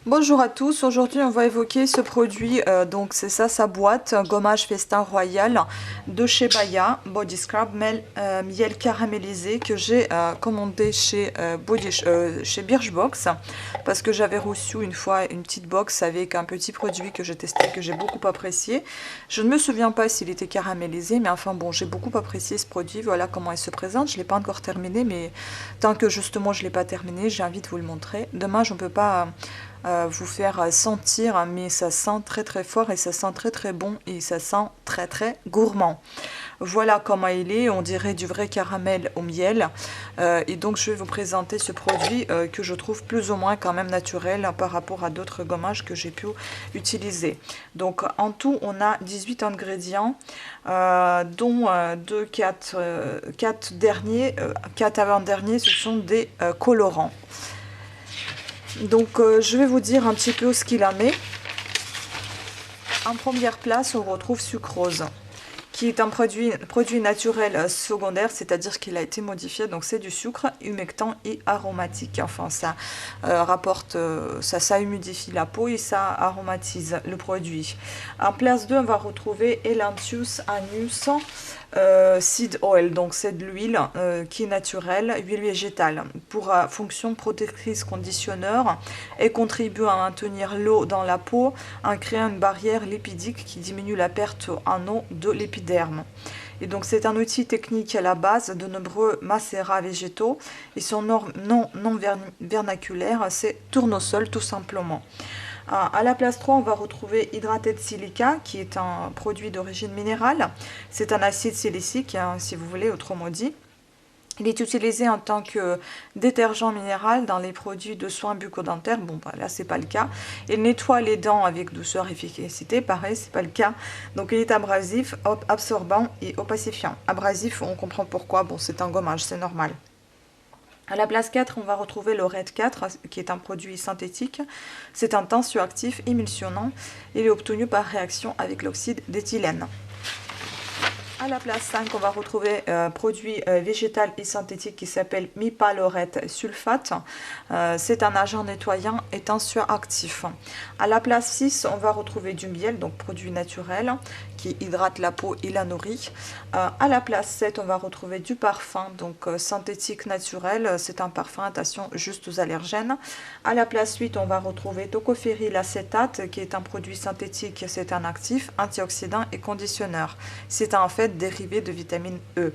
Bonjour à tous, aujourd'hui on va évoquer ce produit, donc c'est ça sa boîte, gommage Festin Royal de chez Baya, Body Scrub, miel caramélisé que j'ai commandé chez Birchbox parce que j'avais reçu une fois une petite box avec un petit produit que j'ai testé, que j'ai beaucoup apprécié. Je ne me souviens pas s'il était caramélisé, mais enfin bon, j'ai beaucoup apprécié ce produit, voilà comment il se présente. Je ne l'ai pas encore terminé, mais tant que justement je ne l'ai pas terminé, j'ai envie de vous le montrer. Dommage, on ne peut pas vous faire sentir, mais ça sent très très fort et ça sent très très bon et ça sent très très gourmand. Voilà comment il est, on dirait du vrai caramel au miel. Et donc je vais vous présenter ce produit que je trouve plus ou moins quand même naturel par rapport à d'autres gommages que j'ai pu utiliser. Donc en tout on a 18 ingrédients, dont 4 derniers, 4 avant-derniers ce sont des colorants. Donc je vais vous dire un petit peu ce qu'il en est. En première place, on retrouve sucrose, qui est un produit naturel secondaire, c'est-à-dire qu'il a été modifié, donc c'est du sucre humectant et aromatique. Enfin, ça ça humidifie la peau et ça aromatise le produit. En place 2, on va retrouver Elanthus annus seed oil, donc c'est de l'huile qui est naturelle, huile végétale, pour fonction protectrice conditionneur et contribue à maintenir l'eau dans la peau en créant une barrière lipidique qui diminue la perte en eau de l'épiderme. Et donc c'est un outil technique à la base de nombreux macérats végétaux et son nom non vernaculaire c'est tournesol tout simplement. À la place 3, on va retrouver hydraté de silica, qui est un produit d'origine minérale. C'est un acide silicique, hein, si vous voulez, autrement dit. Il est utilisé en tant que détergent minéral dans les produits de soins bucco-dentaires. Bon, bah, là, c'est pas le cas. Il nettoie les dents avec douceur et efficacité. Pareil, c'est pas le cas. Donc, il est abrasif, absorbant et opacifiant. Abrasif, on comprend pourquoi. Bon, c'est un gommage, c'est normal. À la place 4, on va retrouver le Red 4, qui est un produit synthétique. C'est un tensioactif émulsionnant. Il est obtenu par réaction avec l'oxyde d'éthylène. À la place 5, on va retrouver un produit végétal et synthétique qui s'appelle mipalorette sulfate. C'est un agent nettoyant et tensioactif. À la place 6, on va retrouver du miel, donc produit naturel, qui hydrate la peau et la nourrit. À la place 7, on va retrouver du parfum, donc synthétique naturel. C'est un parfum, attention, juste aux allergènes. À la place 8, on va retrouver tocophéryl acétate, qui est un produit synthétique, c'est un actif, antioxydant et conditionneur. C'est en fait dérivé de vitamine E.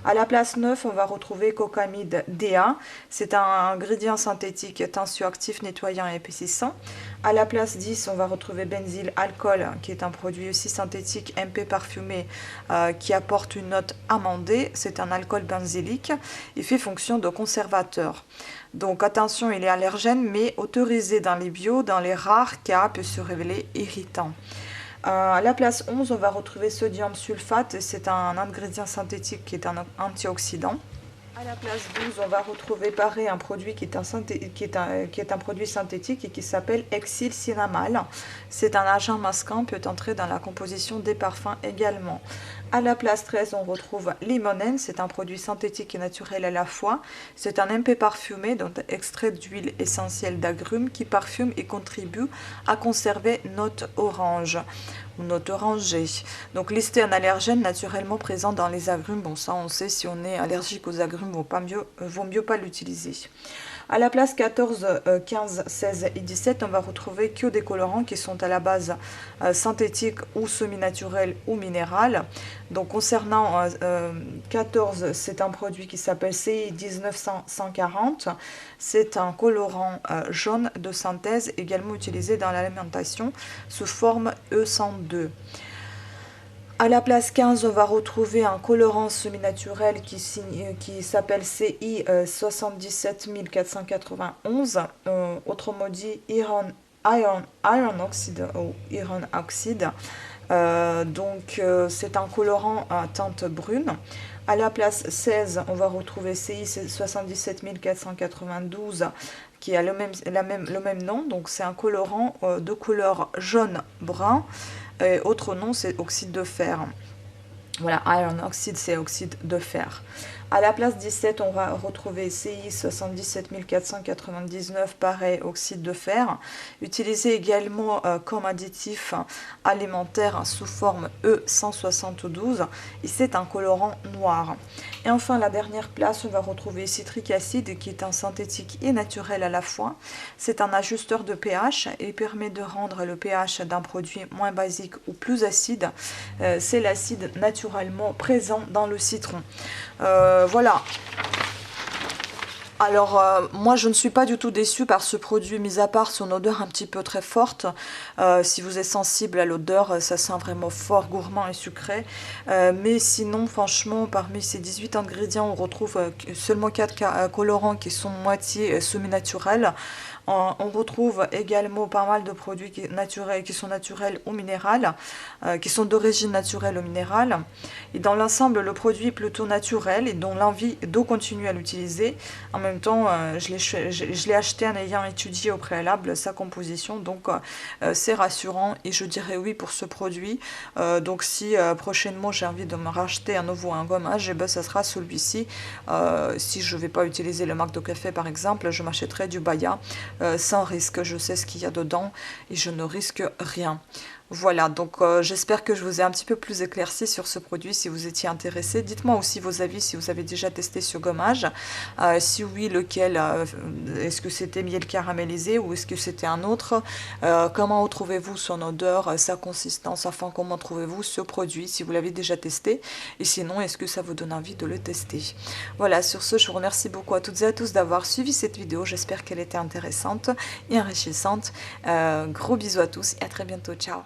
À la place 9, on va retrouver cocamide DA. C'est un ingrédient synthétique tensioactif, nettoyant et épaississant. À la place 10, on va retrouver benzyl alcool, qui est un produit aussi synthétique MP parfumé qui apporte une note amandée. C'est un alcool benzylique. Il fait fonction de conservateur. Donc attention, il est allergène, mais autorisé dans les bio, dans les rares cas, peut se révéler irritant. À la place 11, on va retrouver sodium sulfate, c'est un ingrédient synthétique qui est un antioxydant. À la place 12, on va retrouver pareil un produit qui est un produit synthétique et qui s'appelle Exilcinamale. C'est un agent masquant, peut entrer dans la composition des parfums également. À la place 13, on retrouve limonène, c'est un produit synthétique et naturel à la fois. C'est un MP parfumé, donc extrait d'huile essentielle d'agrumes qui parfume et contribue à conserver note orange ou note orangée. Donc listé un allergène naturellement présent dans les agrumes. Bon, ça on sait, si on est allergique aux agrumes, vaut mieux pas l'utiliser. À la place 14, 15, 16 et 17, on va retrouver que des colorants qui sont à la base synthétiques ou semi-naturels ou minérales. Donc concernant 14, c'est un produit qui s'appelle CI 19140. C'est un colorant jaune de synthèse également utilisé dans l'alimentation sous forme E102. À la place 15, on va retrouver un colorant semi-naturel qui s'appelle CI 77491, autrement dit iron oxide ou iron oxide. C'est un colorant à teinte brune. À la place 16, on va retrouver CI 77492 qui a le même nom, donc c'est un colorant de couleur jaune-brun. Autre nom, c'est oxyde de fer. Voilà, iron oxide, c'est oxyde de fer. À la place 17, on va retrouver CI 77 499, pareil, oxyde de fer, utilisé également comme additif alimentaire sous forme E172, et c'est un colorant noir. Et enfin, la dernière place, on va retrouver citrique acide, qui est un synthétique et naturel à la fois. C'est un ajusteur de pH et permet de rendre le pH d'un produit moins basique ou plus acide. C'est l'acide naturellement présent dans le citron. Voilà. Alors, moi, je ne suis pas du tout déçue par ce produit, mis à part son odeur un petit peu très forte. Si vous êtes sensible à l'odeur, ça sent vraiment fort, gourmand et sucré. Mais sinon, franchement, parmi ces 18 ingrédients, on retrouve seulement 4 colorants qui sont moitié semi-naturels. On retrouve également pas mal de produits qui sont naturels ou minérales, qui sont d'origine naturelle ou minérale. Et dans l'ensemble, le produit est plutôt naturel et dont l'envie de continuer à l'utiliser. En même temps, je l'ai acheté en ayant étudié au préalable sa composition, donc c'est rassurant et je dirais oui pour ce produit. Donc si prochainement j'ai envie de me racheter à nouveau un gommage, et ben, ça sera celui-ci. Si je ne vais pas utiliser le McDo Café par exemple, je m'achèterai du Baya. Sans risque, je sais ce qu'il y a dedans et je ne risque rien. Voilà, donc j'espère que je vous ai un petit peu plus éclairci sur ce produit si vous étiez intéressé. Dites-moi aussi vos avis si vous avez déjà testé ce gommage. Si oui, lequel, est-ce que c'était miel caramélisé ou est-ce que c'était un autre? Comment trouvez-vous son odeur, sa consistance, enfin comment trouvez-vous ce produit si vous l'avez déjà testé? Et sinon, est-ce que ça vous donne envie de le tester? Voilà, sur ce, je vous remercie beaucoup à toutes et à tous d'avoir suivi cette vidéo. J'espère qu'elle était intéressante et enrichissante. Gros bisous à tous et à très bientôt. Ciao!